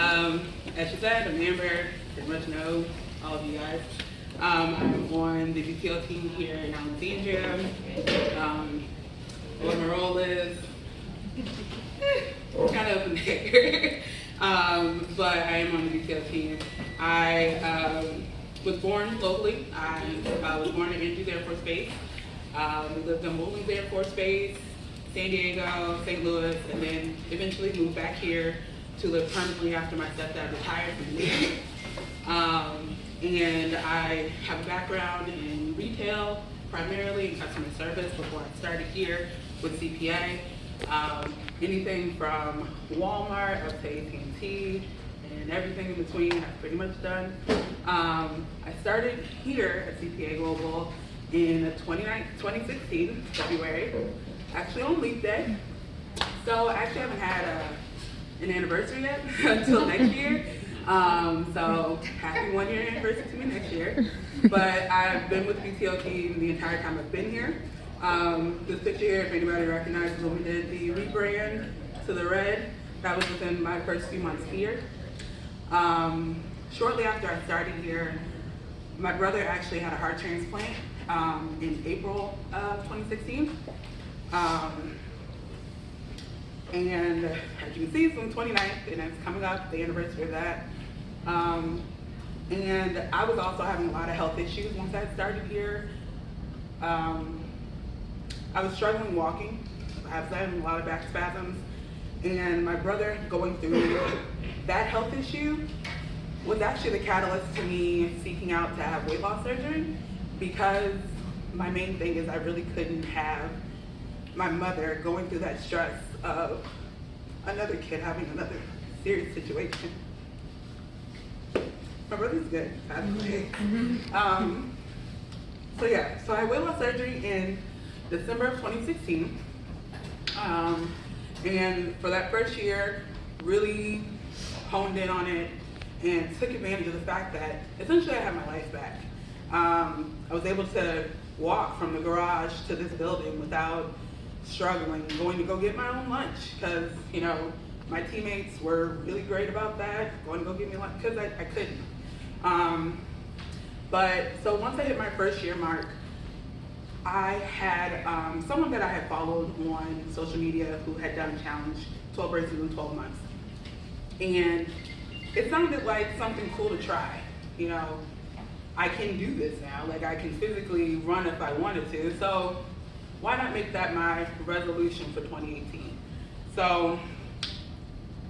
As you said, I'm Amber. Pretty much know all of you guys. I'm on the BTO team here in Alexandria. What my role is, kind of up in there. But I am on the BTO team. I was born locally. I was born in Andrews Air Force Base. We lived on Woodlands Air Force Base, San Diego, St. Louis, and then eventually moved back here to live permanently after my stepdad retired from the Navy. And I have a background in retail, primarily in customer service before I started here with CPA. Anything from Walmart up to AT&T and everything in between I've pretty much done. I started here at CPA Global in 2016, February, actually on Leap Day. So I actually haven't had an anniversary yet until next year. So happy 1 year anniversary to me next year. But I've been with the BTO team the entire time I've been here. This picture here, if anybody recognizes when we did the rebrand to the red, that was within my first few months here. Shortly after I started here, my brother actually had a heart transplant in April of 2016. And as you can see, it's on the 29th, and it's coming up, the anniversary of that. And I was also having a lot of health issues once I started here. I was struggling walking. I was having a lot of back spasms. And my brother going through that health issue was actually the catalyst to me seeking out to have weight loss surgery, because my main thing is I really couldn't have my mother going through that stress of another kid having another serious situation. My brother's good, by the way. So I had weight loss surgery in December of 2016. And for that first year, really honed in on it and took advantage of the fact that essentially I had my life back. I was able to walk from the garage to this building without struggling, going to go get my own lunch, because my teammates were really great about that, going to go get me lunch, because I couldn't. But so once I hit my first year mark, I had someone that I had followed on social media who had done a challenge, 12 races in 12 months. And it sounded like something cool to try. I can do this now. Like, I can physically run if I wanted to. So why not make that my resolution for 2018? So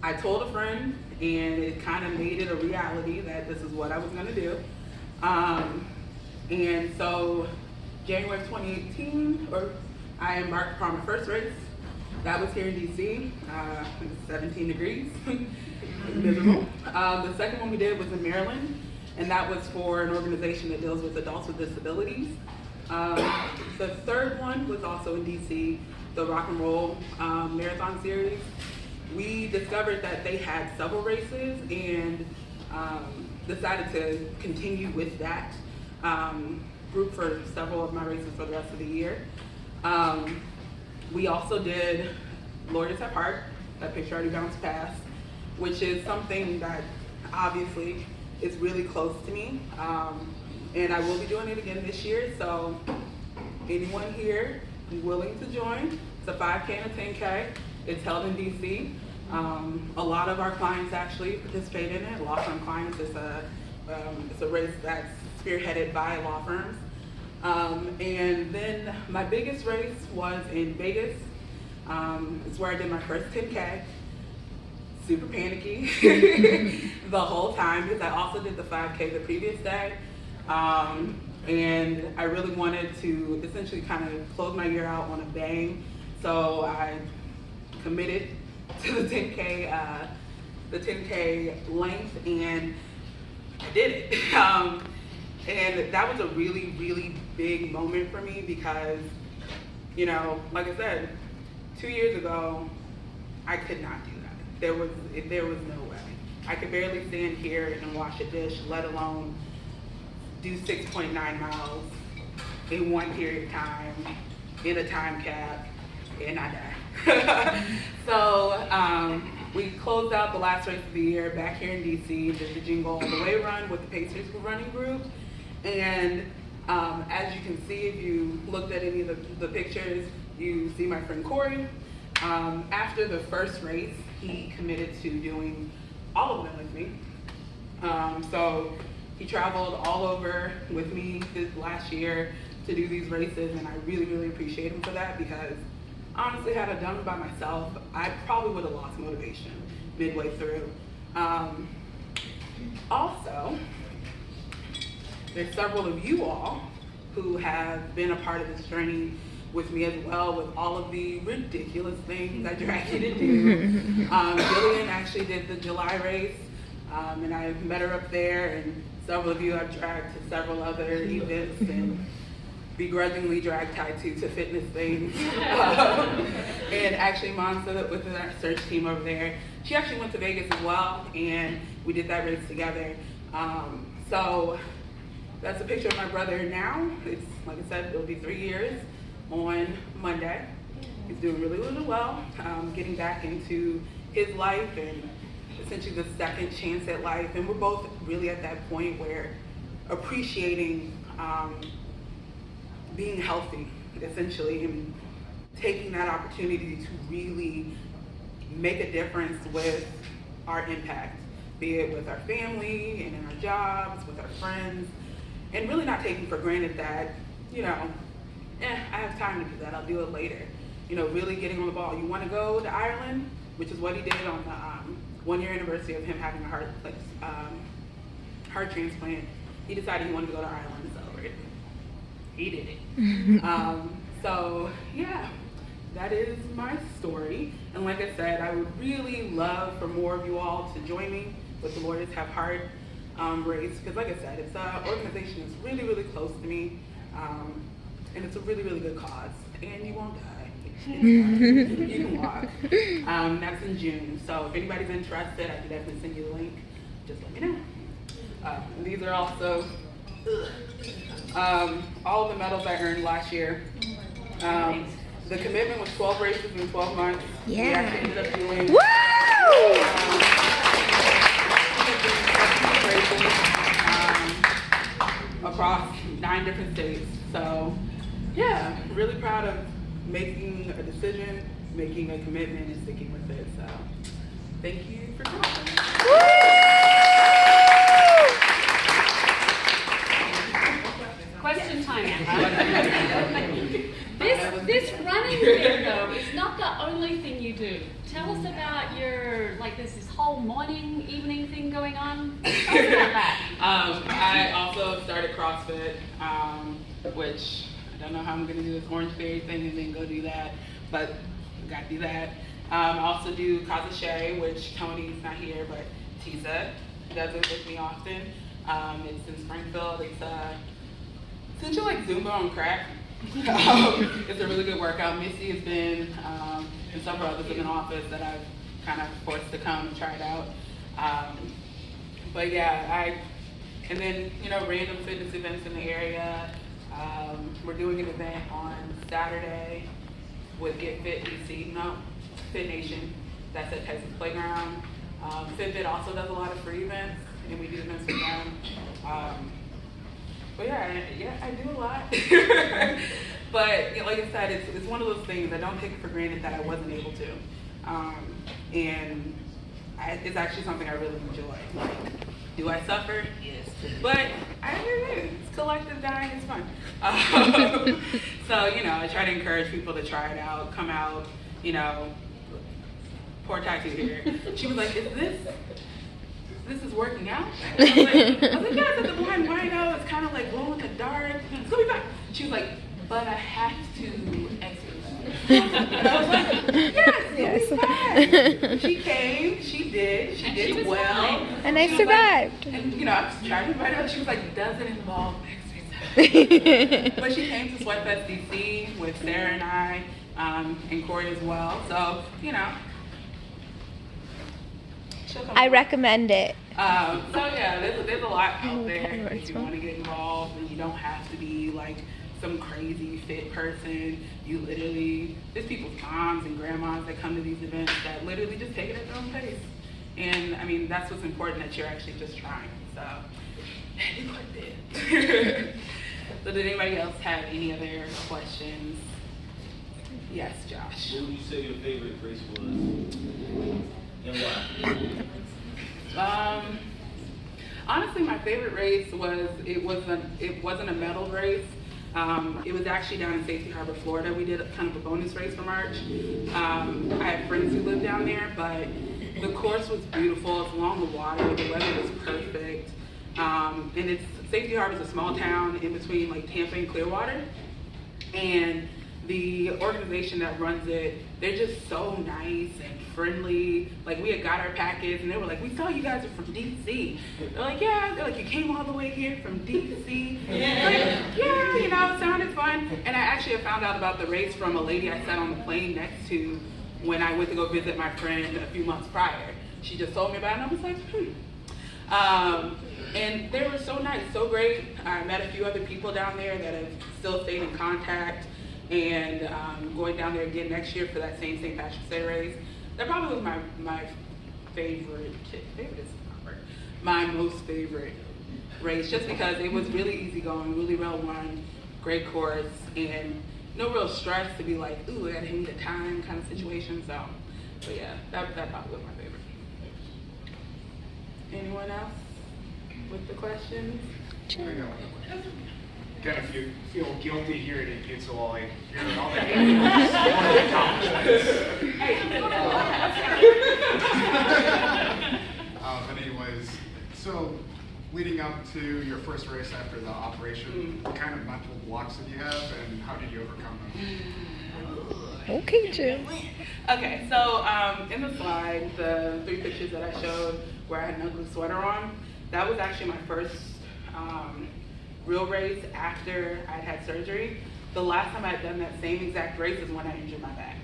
I told a friend, and it kind of made it a reality that this is what I was gonna do. And so January 2018, I embarked upon my first race. That was here in DC. It was 17 degrees, miserable. The second one we did was in Maryland, and that was for an organization that deals with adults with disabilities. The third one was also in DC, the Rock and Roll Marathon Series. We discovered that they had several races and decided to continue with that group for several of my races for the rest of the year. We also did Lawyers at Heart, that picture already bounced past, which is something that obviously is really close to me. And I will be doing it again this year, so anyone here willing to join, it's a 5K and a 10K. It's held in DC. A lot of our clients actually participate in it. Law firm clients. It's a race that's spearheaded by law firms. And then my biggest race was in Vegas. It's where I did my first 10K. Super panicky the whole time, because I also did the 5K the previous day. And I really wanted to essentially kind of close my year out on a bang. So I committed to the 10K length, and I did it. And that was a really, really big moment for me, because, like I said, 2 years ago, I could not do that. There was no way. I could barely stand here and wash a dish, let alone do 6.9 miles in one period of time, in a time cap, and I died. So we closed out the last race of the year back here in DC, did the Jingle All the Way run with the Pacers running group. And as you can see, if you looked at any of the pictures, you see my friend Corey. After the first race, he committed to doing all of them with me. So he traveled all over with me this last year to do these races, and I really, really appreciate him for that, because honestly, had I done it by myself, I probably would have lost motivation midway through. Also, there's several of you all who have been a part of this journey with me as well, with all of the ridiculous things I drag you to do. Jillian actually did the July race, and I met her up there, and several of you I've dragged to several other events and begrudgingly dragged Tai to fitness things. And actually Monsa, with our search team over there, she actually went to Vegas as well, and we did that race together. So that's a picture of my brother now. It's, like I said, it'll be 3 years on Monday. He's doing really, really well, getting back into his life and essentially the second chance at life. And we're both really at that point where appreciating being healthy, essentially, and taking that opportunity to really make a difference with our impact, be it with our family and in our jobs, with our friends, and really not taking for granted that, you know, I have time to do that, I'll do it later. You know, really getting on the ball. You want to go to Ireland, which is what he did on the 1 year anniversary of him having a heart transplant. He decided he wanted to go to Ireland to celebrate. He did it. So yeah, that is my story. And like I said, I would really love for more of you all to join me with the Lawyers Have Heart race, because like I said, it's an organization that's really, really close to me, and it's a really, really good cause, and you won't die. You can walk. That's in June, so if anybody's interested, I can definitely send you the link. Just let me know. These are also all of the medals I earned last year. The commitment was 12 races in 12 months. Yeah. We actually ended up doing across 9 different states. So yeah, really proud of making a decision, making a commitment, and sticking with it. So thank you for coming. Question time, Amber. This running thing, though, is not the only thing you do. Tell us about your, like, there's this whole morning, evening thing going on. Tell us about that. I also started CrossFit, which I don't know how I'm going to do this Orange Theory thing and then go do that, but I got to do that. I also do Kazache, which Tony's not here, but Tisa does it with me often. It's in Springfield. It's essentially like Zumba on crack. It's a really good workout. Missy has been, and several others in the office that I've kind of forced to come and try it out. But yeah, and then, you know, random fitness events in the area. We're doing an event on Saturday with Get Fit DC, Fit Nation. That's at Texas Playground. Fitbit also does a lot of free events, and we do events with them. But yeah, I do a lot. But you know, like I said, it's one of those things I don't take it for granted that I wasn't able to. And it's actually something I really enjoy. Like, do I suffer? Yes. But I do. It's collective dying. It's fun. So, you know, I try to encourage people to try it out, come out, you know. Poor Tatu here. She was like, this is working out? I was like, yes, it's a blind rhino. It's kind of like glow in the dark. It's going to be fine. She was like, but I have to exercise. And I was like, yes, it'll be fine. She came, she did well. And I survived. Like, and, you know, I was trying to invite her. She was like, does it involve exercise? But she came to Sweatfest DC with Sarah and I, and Corey as well. So, you know. I recommend it. So yeah, there's a lot out there if you want to get involved, and you don't have to be like some crazy fit person. You literally, there's people's moms and grandmas that come to these events that literally just take it at their own pace. And I mean, that's what's important, that you're actually just trying. So, you clicked it. So did anybody else have any other questions? Yes, Josh. What would you say your favorite race was, and why? Honestly, my favorite race was, it wasn't a medal race. It was actually down in Safety Harbor, Florida. We did kind of a bonus race for March. I have friends who live down there, but the course was beautiful. It's along the water. The weather was perfect. And Safety Harbor is a small town in between like Tampa and Clearwater. And the organization that runs it, they're just so nice and friendly. Like, we had got our packets and they were like, we saw you guys are from DC. They're like, yeah. They're like, you came all the way here from DC? Yeah. Like, yeah, you know, it sounded fun. And I actually had found out about the race from a lady I sat on the plane next to when I went to go visit my friend a few months prior. She just told me about it and I was like, and they were so nice, so great. I met a few other people down there that have still stayed in contact, and going down there again next year for that same St. Patrick's Day race. That probably was my favorite is not right, my most favorite race, just because it was really easygoing, really well run, great course, and no real stress to be like, ooh, I gotta meet a time kind of situation. So, but yeah, that probably was my favorite. Anyone else with the questions? Again, if you feel guilty hearing it, kids will all hear all that. But anyways, so leading up to your first race after the operation, what kind of mental blocks did you have, and how did you overcome them? Okay, Jim. Okay, so in the slide, the 3 pictures that I showed where I had an ugly sweater on, that was actually my first real race after I'd had surgery. The last time I had done that same exact race is when I injured my back.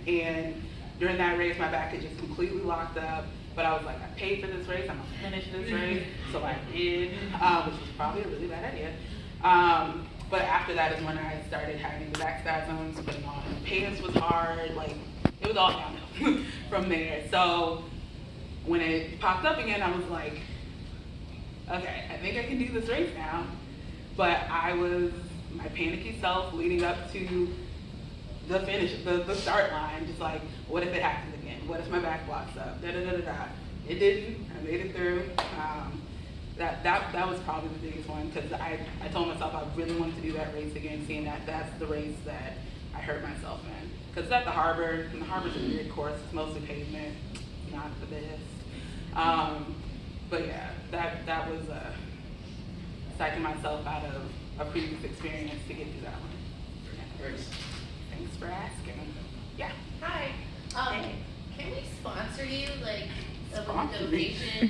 And during that race, my back had just completely locked up, but I was like, I paid for this race, I'm gonna finish this race, so I did, which was probably a really bad idea. But after that is when I started having the back spasms, putting on pants was hard, like, it was all downhill from there. So when it popped up again, I was like, okay, I think I can do this race now. But I was my panicky self leading up to the finish, the start line, just like, what if it happens again? What if my back blocks up? Da da da da da. It didn't. I made it through. That was probably the biggest one, because I told myself I really wanted to do that race again, seeing that that's the race that I hurt myself in. Because it's at the harbor, and the harbor's a weird course. It's mostly pavement. It's not the best. But yeah, that was psyching myself out of a previous experience to get through that one. Yeah. Thanks for asking. Yeah. Hi. Can we sponsor you, like, a Sponsor me? donation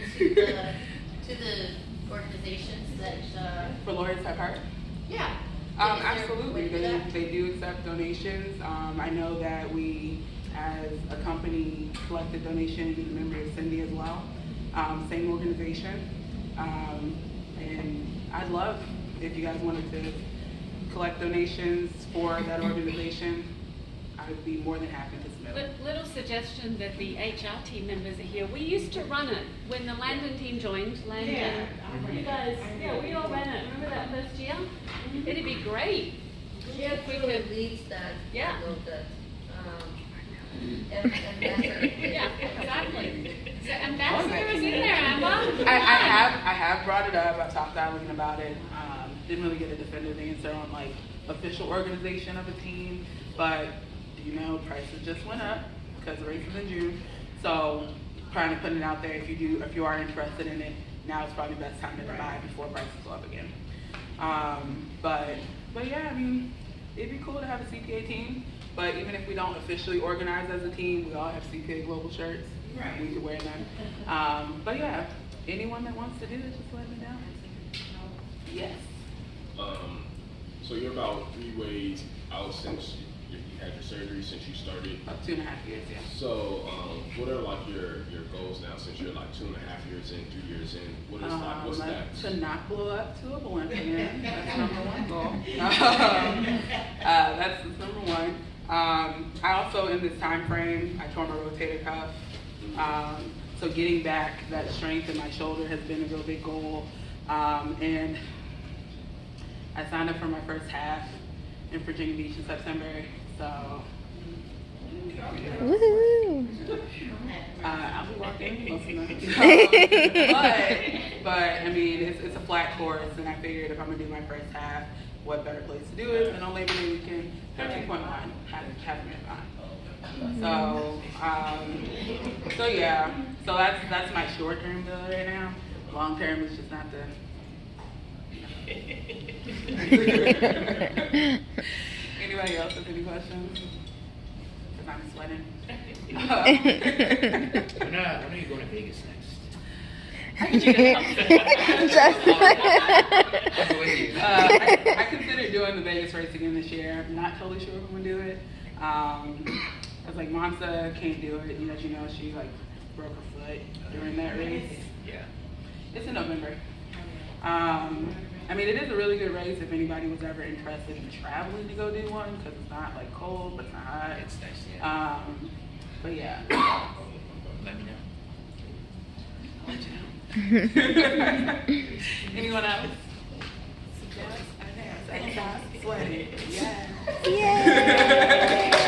to the organizations that? For Lawyers Have Heart? Yeah. Is there a way Absolutely. to do that? They do accept donations. I know that we, as a company, collected donations. Remember Cindy as well. Same organization. And I'd love if you guys wanted to collect donations for that organization. I would be more than happy to submit. Little suggestion that the HR team members are here. We used to run it when the Landon team joined. Landon, you guys, yeah, we all ran it. Remember that first year? It'd be great. She actually leads that Yeah. a little bit. Ambassador. Yeah, exactly. So Ambassador is in there, Amber. I have brought it up. I've talked to Eileen about it. Didn't really get a definitive answer on like official organization of a team, but you know, prices just went up because the race is in June. So trying to put it out there, if you are interested in it, now is probably the best time to buy before prices go up again. But yeah, I mean, it'd be cool to have a CPA team. But even if we don't officially organize as a team, we all have CPA Global shirts. Right. We could wear them. But yeah, anyone that wants to do it, just let me know. Yes. So you're about 3 ways out since you had your surgery, since you started? About 2.5 years, yeah. So what are like your goals now, since you're like 2.5 years in, 2 years in? What is like, what's that? To not blow up to a balloon again. That's #1 goal. That's number 1. I also, in this time frame, I tore my rotator cuff So getting back that strength in my shoulder has been a real big goal. And I signed up for my first half in Virginia Beach in September. So Woohoo. I'll be walking close enough. but I mean, it's a flat course, and I figured if I'm gonna do my first half, what better place to do it than on Labor Day weekend? 13.1, half marathon. So yeah, so that's my short term goal right now. Long term is just not to. Anybody else have any questions? Because I'm sweating. When are you going to Vegas next? I considered doing the Vegas race again this year. I'm not totally sure if I'm gonna do it. I was like, Monza can't do it. You know, she like broke her foot during that race. Yeah. It's in November. I mean, it is a really good race if anybody was ever interested in traveling to go do one, because it's not like cold, but it's not hot. It's nice, yeah. But yeah. Let me know. Anyone else? Sweaty. Yeah.